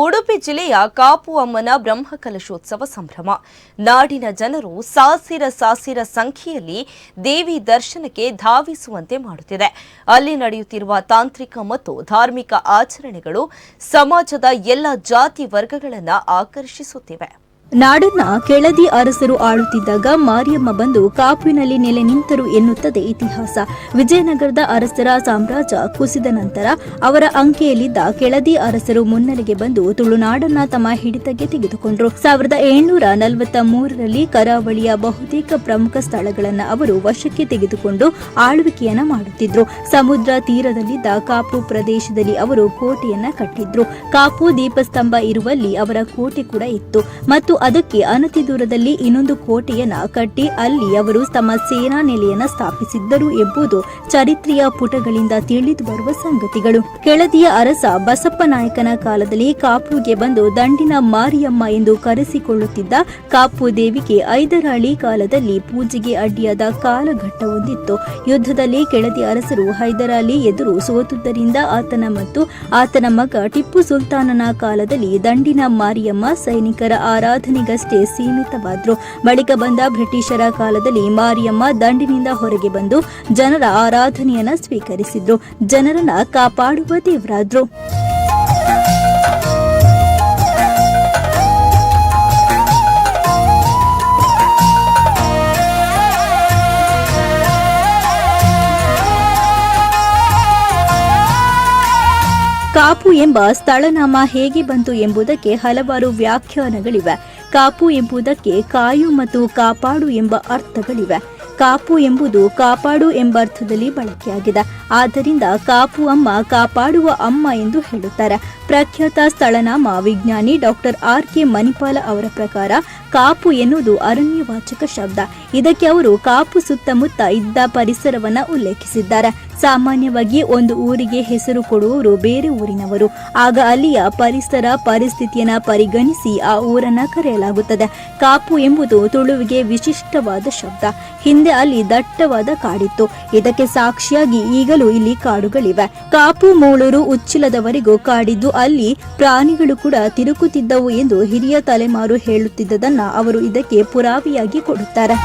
ಉಡುಪಿ ಜಿಲ್ಲೆಯ ಕಾಪು ಅಮ್ಮನ ಬ್ರಹ್ಮಕಲಶೋತ್ಸವ ಸಂಭ್ರಮ. ನಾಡಿನ ಜನರು ಸಾವಿರ ಸಂಖ್ಯೆಯಲ್ಲಿ ದೇವಿ ದರ್ಶನಕ್ಕೆ ಧಾವಿಸುವಂತೆ ಮಾಡುತ್ತಿದೆ. ಅಲ್ಲಿ ನಡೆಯುತ್ತಿರುವ ತಾಂತ್ರಿಕ ಮತ್ತು ಧಾರ್ಮಿಕ ಆಚರಣೆಗಳು ಸಮಾಜದ ಎಲ್ಲ ಜಾತಿ ವರ್ಗಗಳನ್ನು ಆಕರ್ಷಿಸುತ್ತಿವೆ. ನಾಡನ್ನ ಕೆಳದಿ ಅರಸರು ಆಳುತ್ತಿದ್ದಾಗ ಮಾರಿಯಮ್ಮ ಬಂದು ಕಾಪುವಿನಲ್ಲಿ ನೆಲೆ ನಿಂತರು ಎನ್ನುತ್ತದೆ ಇತಿಹಾಸ. ವಿಜಯನಗರದ ಅರಸರ ಸಾಮ್ರಾಜ್ಯ ಕುಸಿದ ನಂತರ ಅವರ ಅಂಕೆಯಲ್ಲಿದ್ದ ಕೆಳದಿ ಅರಸರು ಮುನ್ನೆಲೆಗೆ ಬಂದು ತುಳುನಾಡನ್ನ ತಮ್ಮ ಹಿಡಿತಕ್ಕೆ ತೆಗೆದುಕೊಂಡರು. 1743ರಲ್ಲಿ ಕರಾವಳಿಯ ಬಹುತೇಕ ಪ್ರಮುಖ ಸ್ಥಳಗಳನ್ನು ಅವರು ವಶಕ್ಕೆ ತೆಗೆದುಕೊಂಡು ಆಳ್ವಿಕೆಯನ್ನ ಮಾಡುತ್ತಿದ್ರು. ಸಮುದ್ರ ತೀರದಲ್ಲಿದ್ದ ಕಾಪು ಪ್ರದೇಶದಲ್ಲಿ ಅವರು ಕೋಟೆಯನ್ನ ಕಟ್ಟಿದ್ರು. ಕಾಪು ದೀಪಸ್ತಂಭ ಇರುವಲ್ಲಿ ಅವರ ಕೋಟೆ ಕೂಡ ಇತ್ತು ಮತ್ತು ಅದಕ್ಕೆ ಅನತಿ ದೂರದಲ್ಲಿ ಇನ್ನೊಂದು ಕೋಟೆಯನ್ನ ಕಟ್ಟಿ ಅಲ್ಲಿ ಅವರು ತಮ್ಮ ಸೇನಾ ನೆಲೆಯನ್ನ ಸ್ಥಾಪಿಸಿದ್ದರು ಎಂಬುದು ಚರಿತ್ರೆಯ ಪುಟಗಳಿಂದ ತಿಳಿದು ಬರುವ ಸಂಗತಿಗಳು. ಕೆಳದಿಯ ಅರಸ ಬಸಪ್ಪ ನಾಯಕನ ಕಾಲದಲ್ಲಿ ಕಾಪುಗೆ ಬಂದು ದಂಡಿನ ಮಾರಿಯಮ್ಮ ಎಂದು ಕರೆಸಿಕೊಳ್ಳುತ್ತಿದ್ದ ಕಾಪು ದೇವಿಗೆ ಐದರಾಳಿ ಕಾಲದಲ್ಲಿ ಪೂಜೆಗೆ ಅಡ್ಡಿಯಾದ ಕಾಲಘಟ್ಟವೊಂದಿತ್ತು. ಯುದ್ಧದಲ್ಲಿ ಕೆಳದಿ ಅರಸರು ಹೈದರಾಲಿ ಎದುರು ಸೋತುದರಿಂದ ಆತನ ಮತ್ತು ಆತನ ಮಗ ಟಿಪ್ಪು ಸುಲ್ತಾನನ ಕಾಲದಲ್ಲಿ ದಂಡಿನ ಮಾರಿಯಮ್ಮ ಸೈನಿಕರ ಆರಾಧನೆಗಷ್ಟೇ ಸೀಮಿತವಾದ್ರು. ಬಳಿಕ ಬಂದ ಬ್ರಿಟಿಷರ ಕಾಲದಲ್ಲಿ ಮಾರಿಯಮ್ಮ ದಂಡಿನಿಂದ ಹೊರಗೆ ಬಂದು ಜನರ ಆರಾಧನೆಯನ್ನ ಸ್ವೀಕರಿಸಿದ್ರು. ಜನರನ್ನ ಕಾಪಾಡುವ ದೇವರಾದ್ರು. ಕಾಪು ಎಂಬ ಸ್ಥಳನಾಮ ಹೇಗೆ ಬಂತು ಎಂಬುದಕ್ಕೆ ಹಲವಾರು ವ್ಯಾಖ್ಯಾನಗಳಿವೆ. ಕಾಪು ಎಂಬುದಕ್ಕೆ ಕಾಯು ಮತ್ತು ಕಾಪಾಡು ಎಂಬ ಅರ್ಥಗಳಿವೆ. ಕಾಪು ಎಂಬುದು ಕಾಪಾಡು ಎಂಬ ಅರ್ಥದಲ್ಲಿ ಬಳಕೆಯಾಗಿದೆ. ಆದ್ದರಿಂದ ಕಾಪು ಅಮ್ಮ ಕಾಪಾಡುವ ಅಮ್ಮ ಎಂದು ಹೇಳುತ್ತಾರೆ. ಪ್ರಖ್ಯಾತ ಸ್ಥಳನಾಮ ವಿಜ್ಞಾನಿ ಡಾಕ್ಟರ್ R.K. ಮಣಿಪಾಲ ಅವರ ಪ್ರಕಾರ ಕಾಪು ಎನ್ನುವುದು ಅರಣ್ಯವಾಚಕ ಶಬ್ದ. ಇದಕ್ಕೆ ಅವರು ಕಾಪು ಸುತ್ತಮುತ್ತ ಇದ್ದ ಪರಿಸರವನ್ನ ಉಲ್ಲೇಖಿಸಿದ್ದಾರೆ. ಸಾಮಾನ್ಯವಾಗಿ ಒಂದು ಊರಿಗೆ ಹೆಸರು ಕೊಡುವವರು ಬೇರೆ ಊರಿನವರು. ಆಗ ಅಲ್ಲಿಯ ಪರಿಸ್ಥಿತಿಯನ್ನ ಪರಿಗಣಿಸಿ ಆ ಊರನ್ನ ಕರೆಯಲಾಗುತ್ತದೆ. ಕಾಪು ಎಂಬುದು ತುಳುವಿಗೆ ವಿಶಿಷ್ಟವಾದ ಶಬ್ದ. ಹಿಂದೆ ಅಲ್ಲಿ ದಟ್ಟವಾದ ಕಾಡಿತ್ತು. ಇದಕ್ಕೆ ಸಾಕ್ಷಿಯಾಗಿ ಈಗಲೂ ಇಲ್ಲಿ ಕಾಡುಗಳಿವೆ. ಕಾಪು ಮೂಳೂರು ಉಚ್ಚಿಲದವರೆಗೂ ಕಾಡಿದ್ದು ಅಲ್ಲಿ ಪ್ರಾಣಿಗಳು ಕೂಡ ತಿರುಗುತ್ತಿದ್ದವು ಎಂದು ಹಿರಿಯ ತಲೆಮಾರು ಹೇಳುತ್ತಿದ್ದದನ್ನ ಅವರು ಇದಕ್ಕೆ ಪುರಾವೆಯಾಗಿ ಕೊಡುತ್ತಾರೆ.